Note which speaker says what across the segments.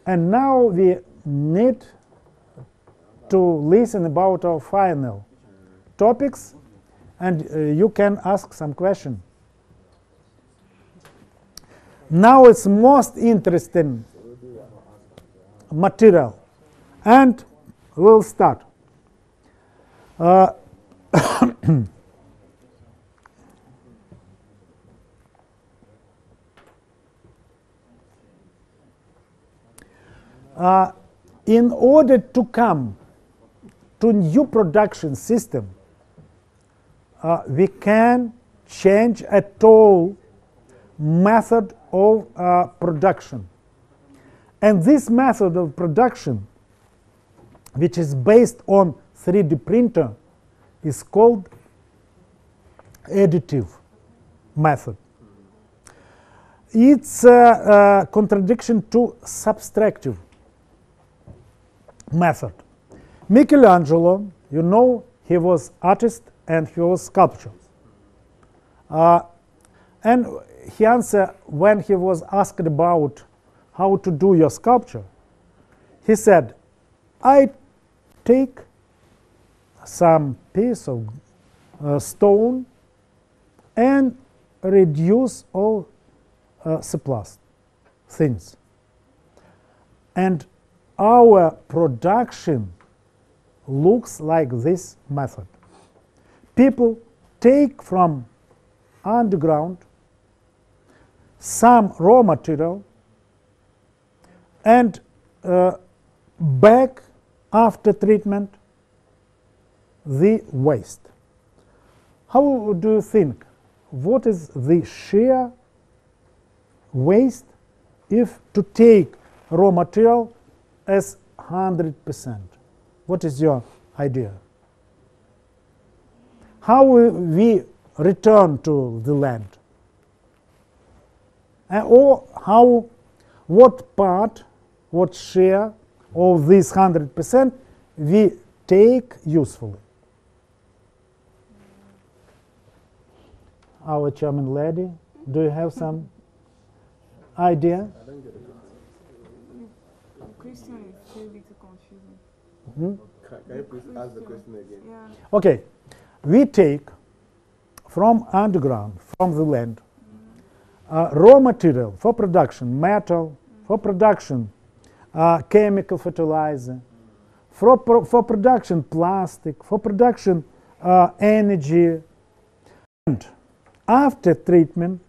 Speaker 1: And now we need to listen about our final topics, and you can ask some question. Now it's most interesting material, and we'll start. In order to come to new production system, we can change at all method of production. And this method of production, which is based on 3D printer, is called additive method. It's a contradiction to subtractive method. Michelangelo, you know, he was artist and he was sculptor. And he answered when he was asked about how to do your sculpture. He said, I take some piece of stone and reduce all surplus things. And our production looks like this method. People take from underground some raw material and back after treatment the waste. How do you think? What is the sheer waste if to take raw material as 100%? What is your idea? How will we return to the land? Or how, what part, what share of this 100% we take usefully? Our chairman lady, do you have some idea?
Speaker 2: I don't get it. The question is a bit confusing.
Speaker 3: Can you please ask the question again?
Speaker 2: Yeah.
Speaker 1: Okay, we take from underground, from the land, raw material for production, metal, for production, chemical fertilizer, for production, plastic, for production, energy. And after treatment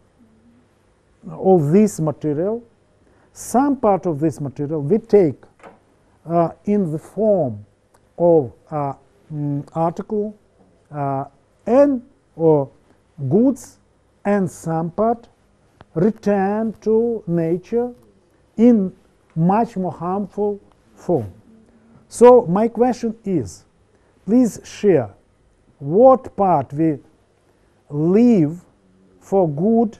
Speaker 1: of this material, some part of this material we take in the form of article and or goods, and some part return to nature in much more harmful form. So my question is, please share what part we leave for good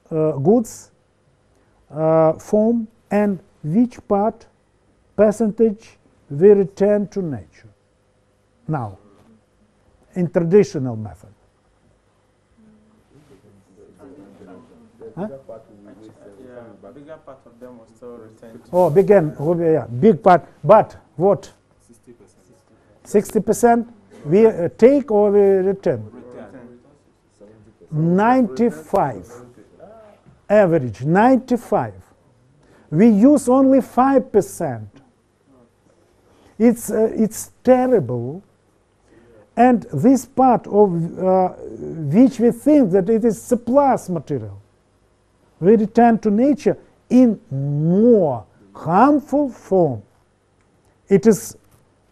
Speaker 1: goods form, and which part percentage we return to nature. Now, in traditional method. Huh?
Speaker 4: Bigger part of them will still return.
Speaker 1: Oh, big part, but what? 60% we take or we return? 95. Average, 95. We use only 5%. It's terrible. And this part of which we think that it is surplus material, we return to nature in more harmful form. It is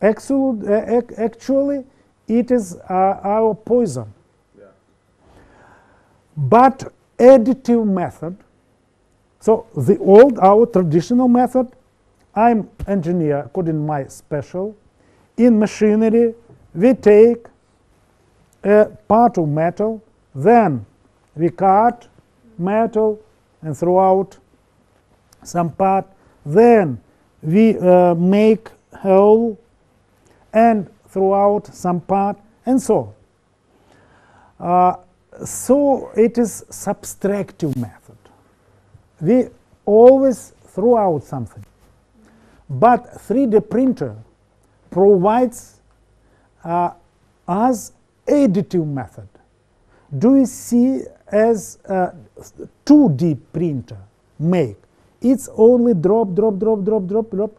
Speaker 1: actually it is our poison.
Speaker 3: Yeah.
Speaker 1: But additive method, so the old, our traditional method, I'm engineer according to my special. In machinery, we take a part of metal, then we cut metal and throw out some part, then we make hole and throw out some part, and so on. So it is subtractive method. We always throw out something. But 3D printer provides us additive method. Do you see as 2D printer make? It's only drop, drop, drop, drop, drop, drop.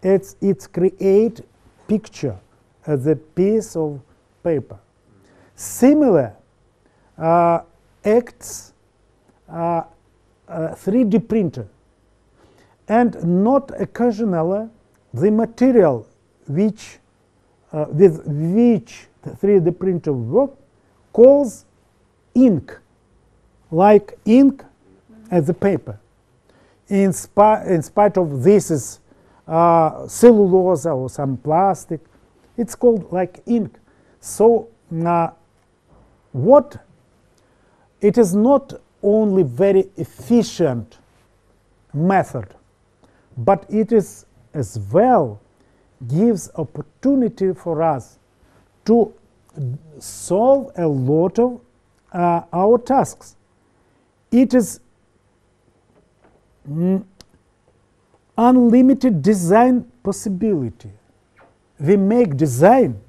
Speaker 1: It's create picture as a piece of paper. Similar acts 3D printer. And not occasionally the material which with which the 3D printer work calls ink, like ink as a paper. In spite of this is cellulose or some plastic, it's called like ink. So what it is not only very efficient method, but it is as well gives opportunity for us to solve a lot of our tasks. It is unlimited design possibility. We make design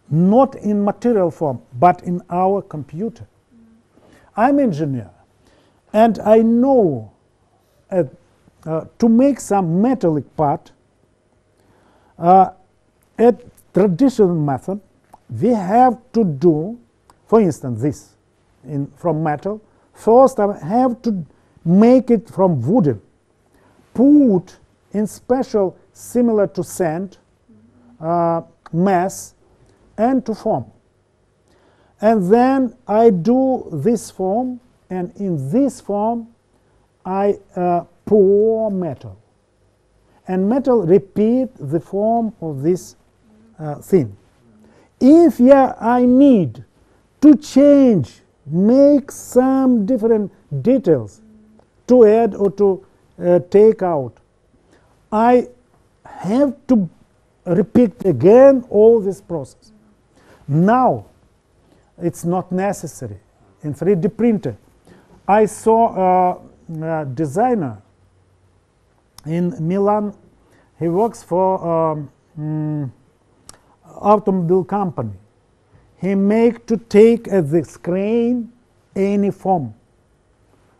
Speaker 1: not in material form, but in our computer. I'm engineer, and I know to make some metallic part, a traditional method, we have to do, for instance, this from metal. First, I have to make it from wooden, put in special, similar to sand, mass, and to form. And then I do this form, and in this form I pour metal. And metal repeat the form of this thing. If I need to change, make some different details to add or to take out, I have to repeat again all this process. Now it's not necessary in 3D printer. I saw a designer in Milan. He works for automobile company. He make to take as the screen any form,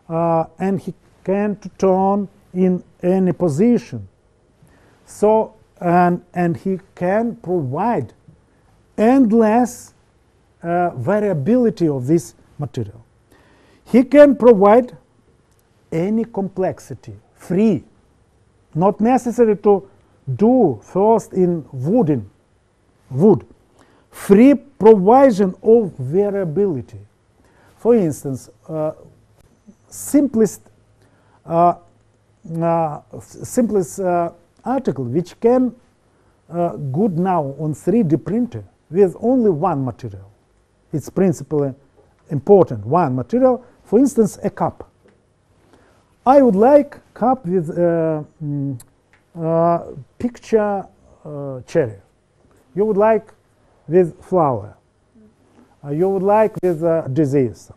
Speaker 1: and he can to turn in any position. So and he can provide endless variability of this material. He can provide any complexity, free, not necessary to do first in wood, free provision of variability. For instance, simplest article which can good now on 3D printer with only one material. It's principally important, one material. For instance, a cup. I would like cup with picture cherry. You would like with flower. You would like with disease.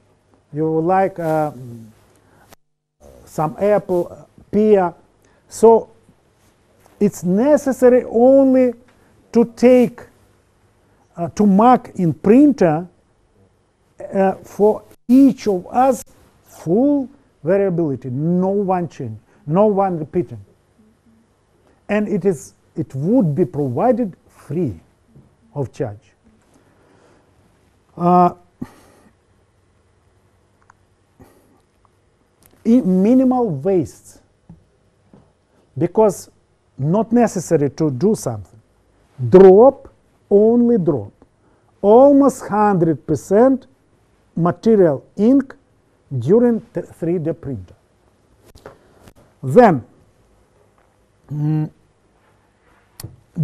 Speaker 1: You would like some apple, pear. So it's necessary only to take to mark in printer for each of us full variability, no one change, no one repeating, and it would be provided free of charge. Minimal waste, because not necessary to do something. Drop, only drop. Almost 100% material ink during 3D printer. Then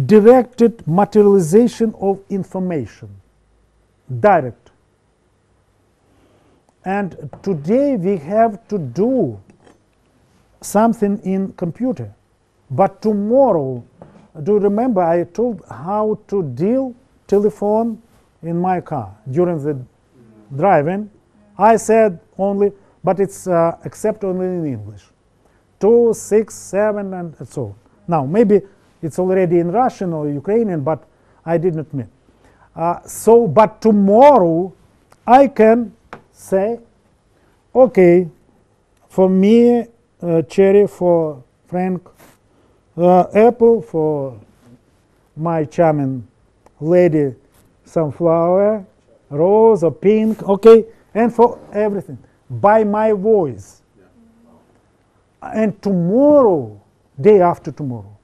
Speaker 1: directed materialization of information, direct. And today we have to do something in computer, but tomorrow, do you remember I told how to deal telephone in my car during the driving? I said only, but it's except only in English. 2, 6, 7, and so on. Now, maybe it's already in Russian or Ukrainian, but I did not mean. But tomorrow I can say, okay, for me, cherry, for Frank, apple, for my charming lady, sunflower, rose or pink, okay, and for everything, by my voice. And tomorrow, day after tomorrow,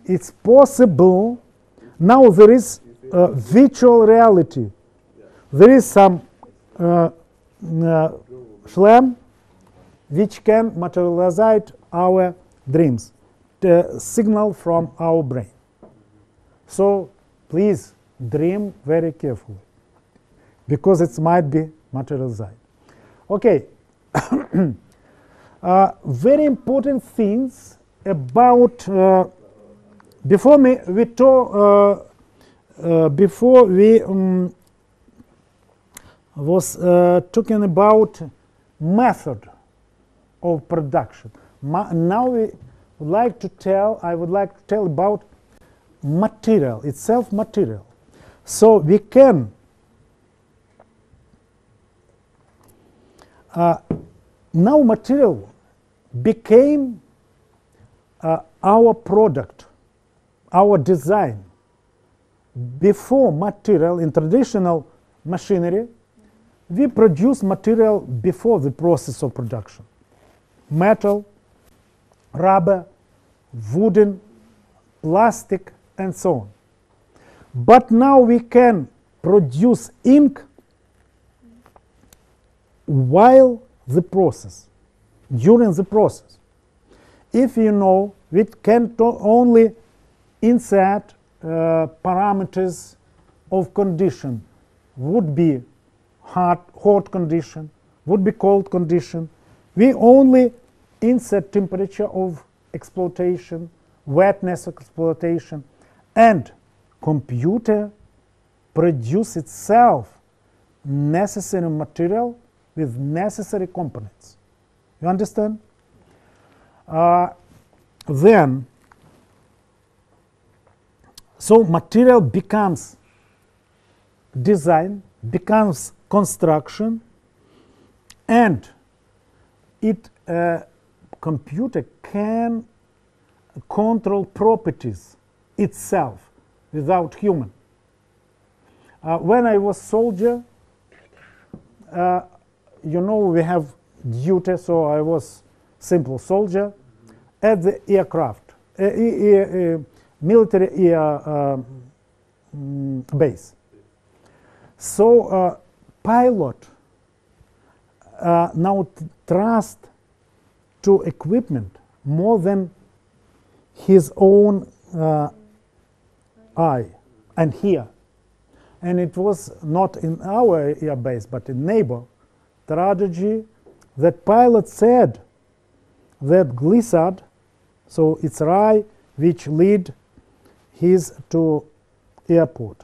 Speaker 1: it's possible. Now there is virtual reality. There is some schlemm which can materialize our dreams, the signal from our brain. So please dream very carefully, because it might be materialized. Okay. Very important things about before we was talking about method of production. Now we would like to tell. I would like to tell about material itself. Material. So we can now material became our product, our design. Before material, in traditional machinery, we produce material before the process of production. Metal, rubber, wooden, plastic, and so on. But now we can produce ink while the process, during the process. If you know, we can only insert parameters of condition. Would be hot condition, would be cold condition. We only insert temperature of exploitation, wetness of exploitation, and computer produce itself necessary material with necessary components. You understand? Then, so material becomes design, becomes construction, and it computer can control properties itself without human. When I was soldier, you know, we have duty, so I was simple soldier at the aircraft, military base. So pilot now trust to equipment more than his own eye and hear. And it was not in our air base, but in neighbor tragedy, that pilot said that glissade, so it's eye which lead his to airport,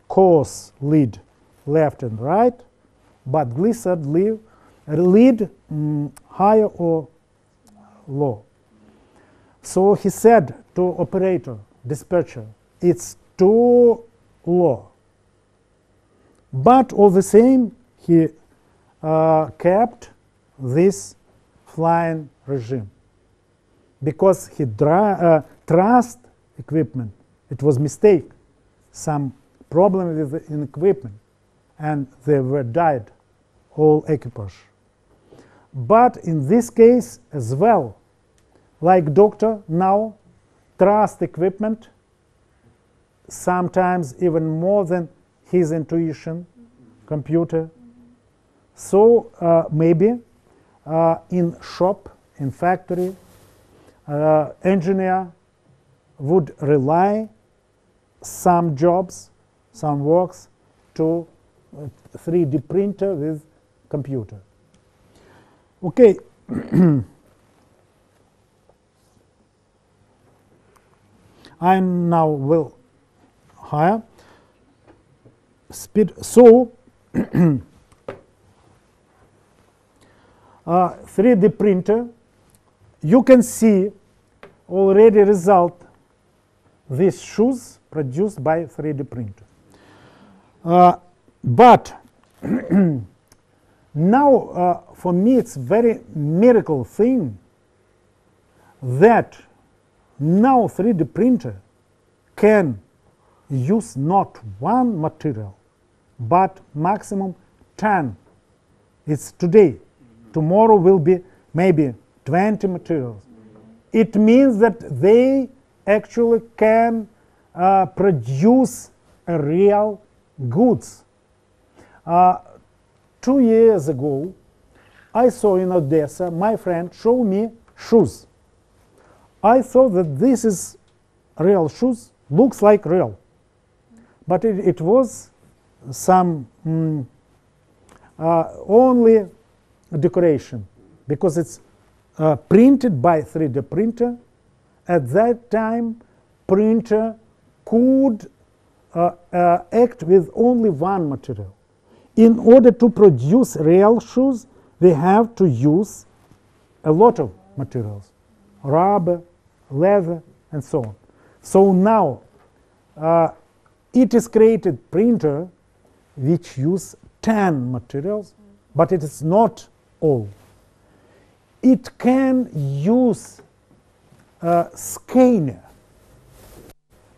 Speaker 1: course lead left and right, but glissade lead higher or low. So he said to operator, dispatcher, it's too low. But all the same, he kept this flying regime because he trust equipment. It was mistake, some problem with the equipment, and they were died, all equipage. But in this case as well, like doctor now trust equipment, sometimes even more than his intuition, computer. So maybe in shop, in factory, engineer would rely some jobs, some works to 3D printer with computer. Okay. I now will higher speed. So 3D printer, you can see already result these shoes produced by 3D printer. But now for me it's very miracle thing that now 3D printer can use not one material but maximum 10. It's today. Tomorrow will be maybe 20 materials. It means that they actually can produce a real goods. 2 years ago, I saw in Odessa, my friend showed me shoes. I thought that this is real shoes, looks like real. But it was some only decoration, because it's printed by 3D printer. At that time, printer could act with only one material. In order to produce real shoes, they have to use a lot of materials, rubber, leather, and so on. So now it is created printer which use 10 materials, but it is not all. It can use scanner.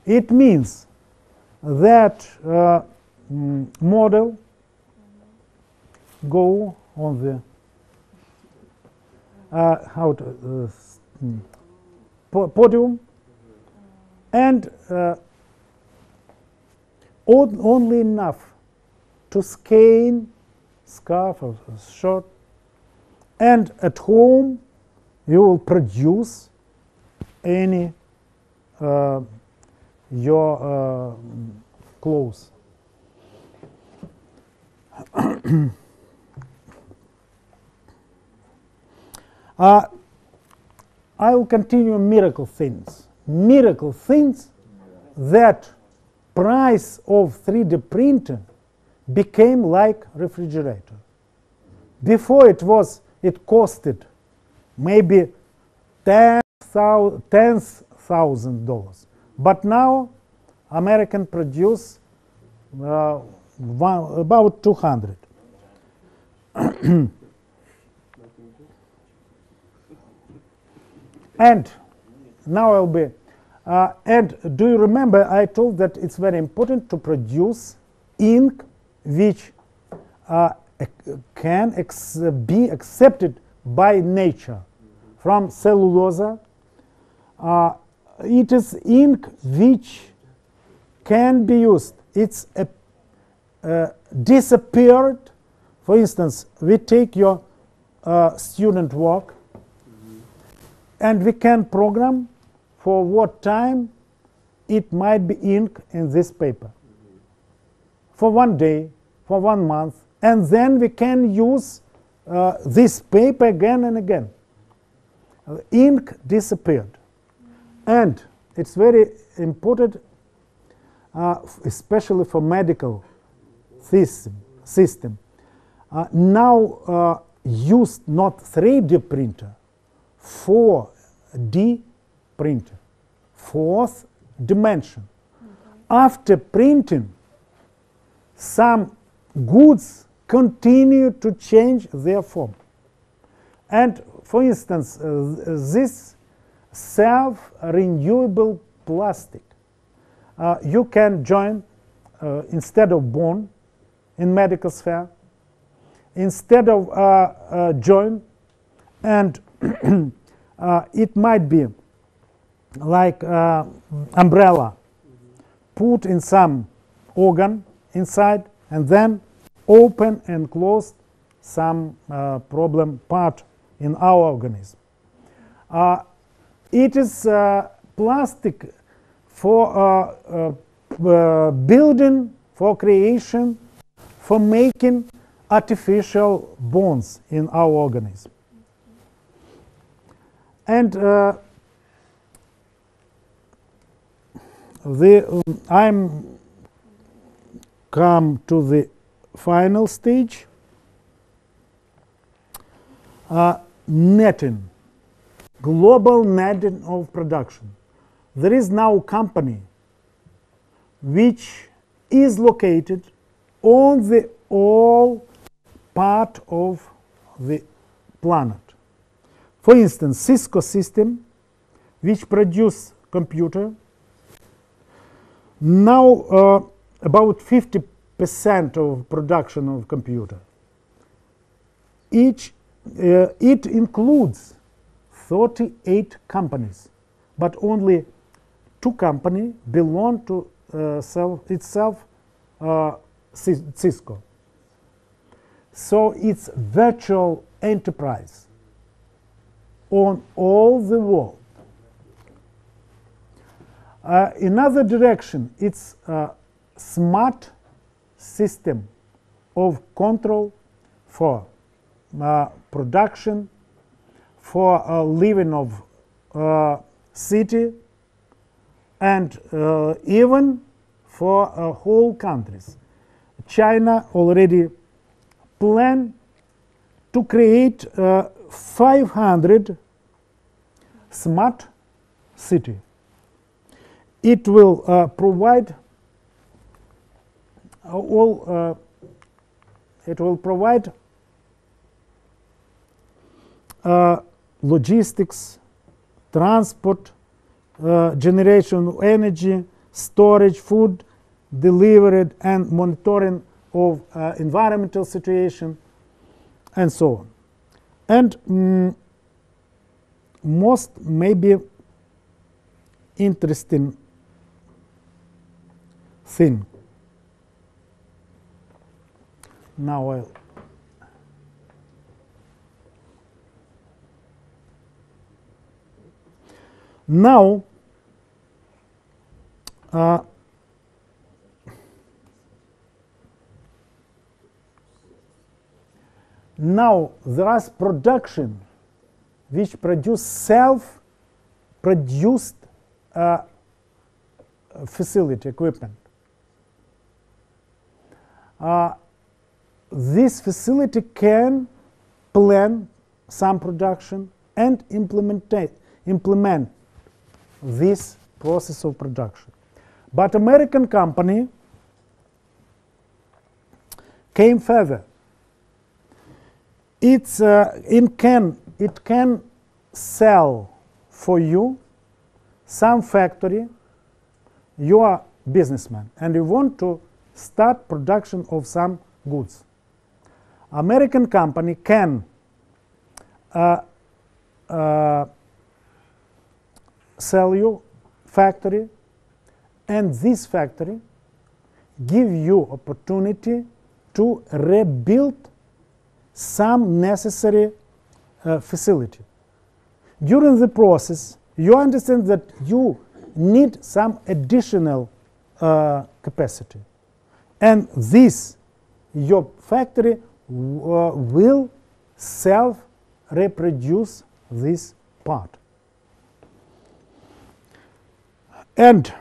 Speaker 1: It means that model go on the podium, and only enough to scan scarf or shirt, and at home you will produce any your clothes. I will continue miracle things. Miracle things that price of 3D printer became like refrigerator. Before it costed maybe $10,000, but now American produce about 200. And now I'll be, and do you remember I told that it's very important to produce ink which can be accepted by nature. From cellulose, it is ink which can be used. It's disappeared. For instance, we take your student work, and we can program for what time it might be ink in this paper. For 1 day, for 1 month, and then we can use this paper again and again. Ink disappeared. And it's very important, especially for medical system. Now used not 3D printer, 4D printer, fourth dimension. After printing, some goods continue to change their form. And for instance, this self-renewable plastic, you can join instead of bone in medical sphere, instead of join, and it might be like umbrella, put in some organ inside, and then open and close some problem part in our organism. It is plastic for building, for creation, for making artificial bones in our organism. And I'm come to the final stage. Netting, global netting of production. there is now a company which is located on the all part of the planet. For instance, Cisco system, which produce computer, now about 50% of production of computer. It includes 38 companies, but only 2 companies belong to Cisco. So it's virtual enterprise on all the world. Another direction, it's a smart system of control for production, for living of city, and even for whole countries. China already planned to create 500 smart city. It will provide logistics, transport, generation of energy, storage, food, delivery, and monitoring of environmental situation, and so on. And most maybe interesting thing. Now I'll now there is production which produce self-produced facility equipment. This facility can plan some production and implement this process of production. But American company came further. It can sell for you some factory. You are a businessman and you want to start production of some goods. American company can sell you factory, and this factory give you opportunity to rebuild some necessary facility. During the process, you understand that you need some additional capacity, and this your factory will self-reproduce this part. And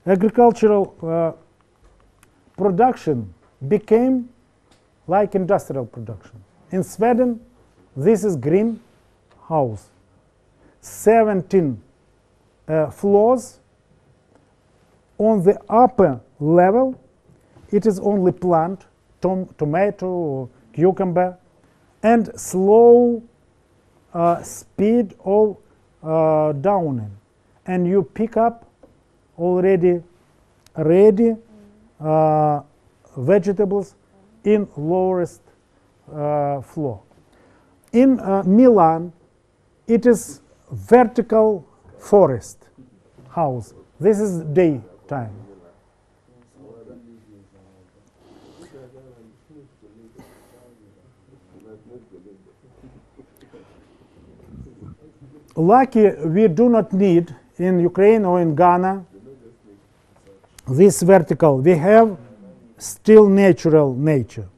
Speaker 1: agricultural production became like industrial production. In Sweden, this is greenhouse. 17 floors. On the upper level, it is only plant, tomato or cucumber, and slow speed of downing. And you pick up already ready vegetables in lowest floor. In Milan, it is vertical forest house. This is daytime. Lucky we do not need in Ukraine or in Ghana this vertical. We have still natural nature.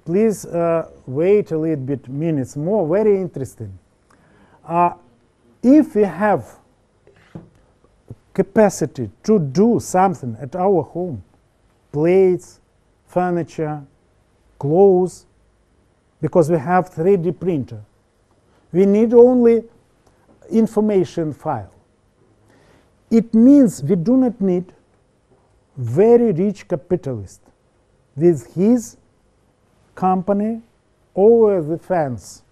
Speaker 1: please wait a little bit minutes more, very interesting. If we have capacity to do something at our home, plates, furniture, clothes, because we have 3D printer, we need only information file. It means we do not need very rich capitalist with his company over the fence,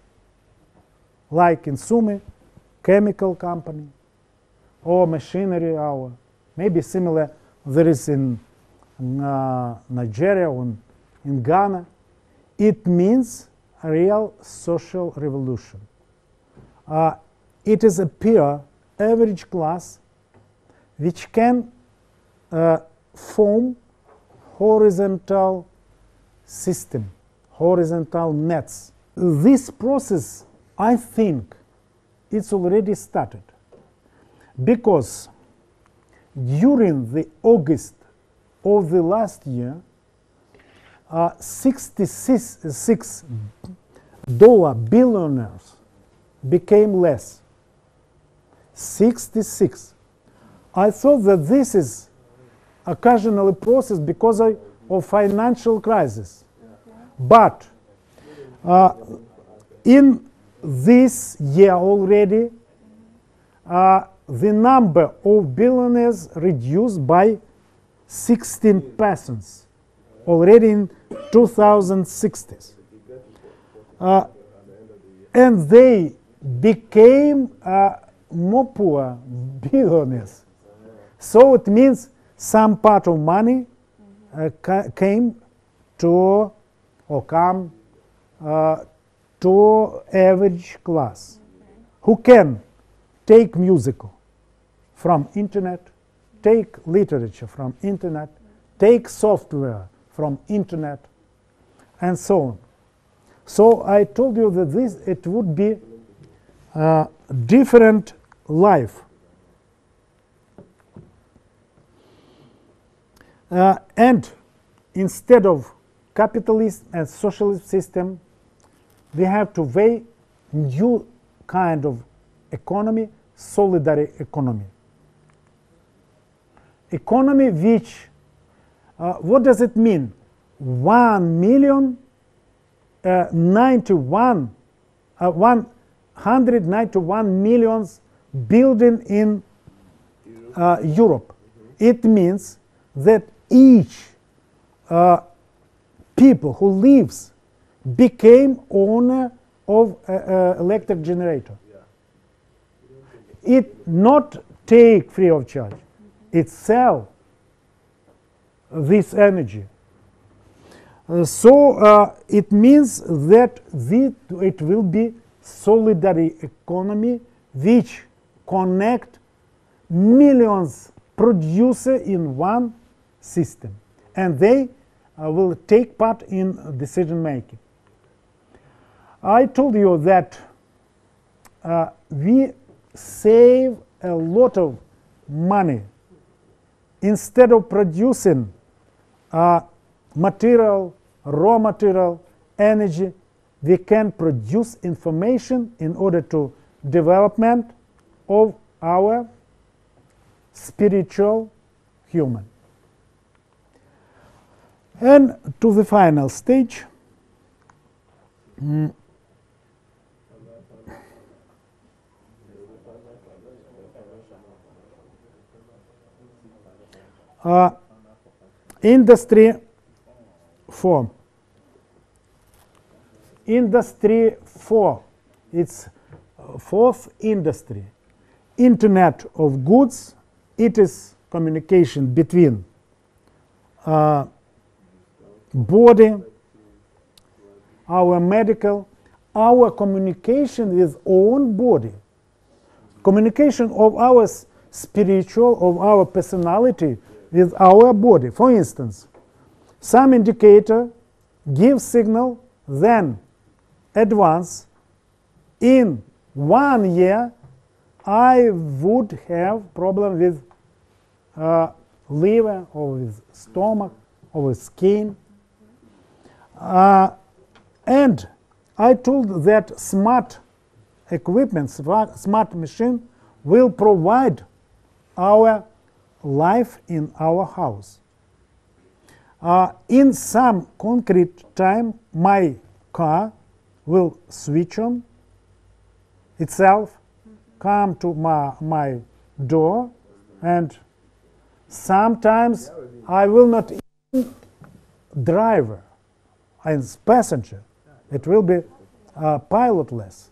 Speaker 1: like in Sumy, chemical company, or machinery hour. Maybe similar there is in Nigeria or in Ghana. It means a real social revolution. It is a pure average class which can form horizontal system, horizontal nets. This process, I think, it's already started, because during the August of the last year, $66 billionaires became less. 66. I thought that this is occasionally process because of financial crisis. But in this year already, the number of billionaires reduced by 16% already in 2060s. And they became more poor billionaires. So it means some part of money came to, or come to average class, who can take musical from internet, take literature from internet, take software from internet, and so on. So I told you that it would be a different life. And instead of capitalist and socialist system, we have to weigh new kind of economy, solidary economy. Economy which, what does it mean? 191 millions building in Europe. It means that each people who lives became owner of electric generator. It not take free of charge. It sell this energy. So it means that it will be solidary economy which connect millions producer in one system, and they will take part in decision making. I told you that we save a lot of money. Instead of producing material, raw material, energy, we can produce information in order to development of our spiritual human. And to the final stage. Industry 4. Industry 4. It's fourth industry. Internet of goods. It is communication between body, our medical, our communication with own body, communication of our spiritual, of our personality with our body. For instance, some indicator gives signal, then advance. In 1 year, I would have problem with liver or with stomach or with skin. And I told that smart equipment, smart machine will provide our life in our house. In some concrete time, my car will switch on itself, come to my door, and sometimes I will not even driver as passenger. It will be pilotless.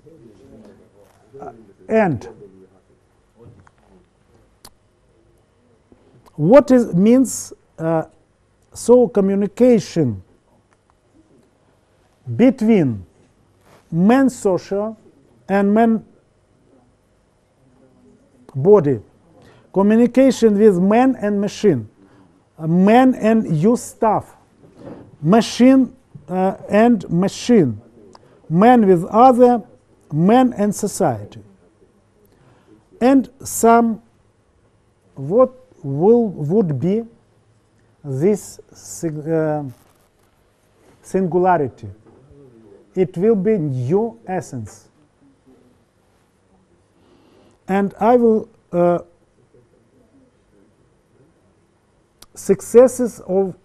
Speaker 1: And what means so communication between man social and man body, communication with man and machine, man and use stuff, machine and machine, man with other, man and society. And some what would be this singularity? It will be new essence. And I will successes of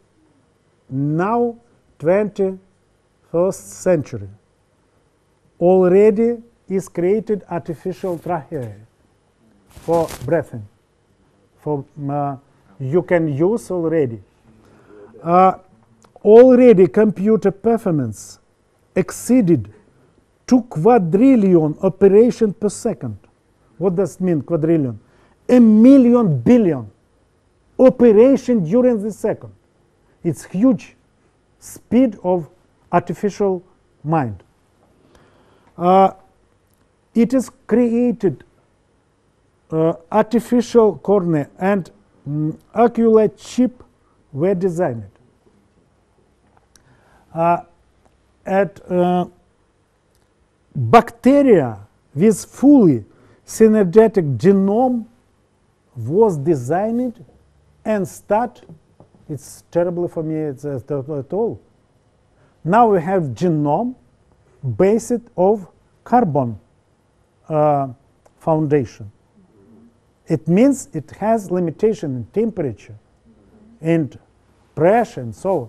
Speaker 1: now 21st century. Already is created artificial trachea for breathing. For you can use already. Already computer performance exceeded 2 quadrillion operations per second. What does it mean, quadrillion? 1 million billion operations during the second. It's huge speed of artificial mind. It is created artificial cornea and ocular chip were designed. Bacteria with fully synergetic genome was designed and start. It's terrible for me at all. Now we have genome based of carbon foundation. It means it has limitation in temperature and pressure and so on.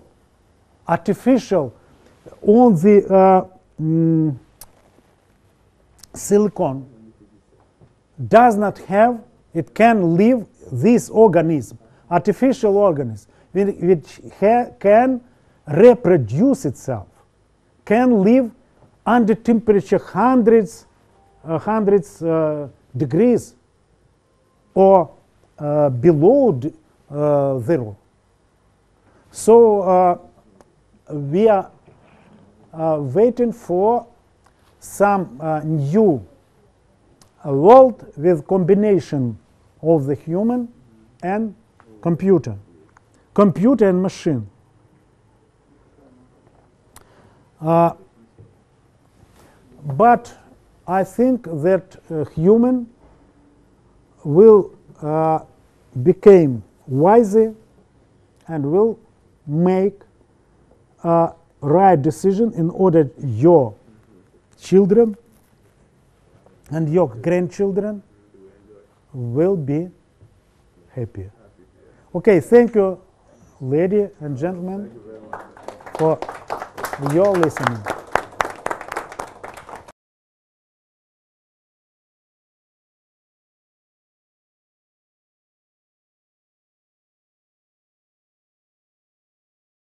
Speaker 1: Artificial on the silicon does not have, it can live this organism, artificial organism, which can reproduce itself, can live under temperature hundreds degrees or below 0. So we are waiting for some new world with combination of the human and computer and machine. But I think that human will become wiser and will make a right decision in order your children and your grandchildren will be happier. Okay, thank you, ladies and gentlemen, for your listening.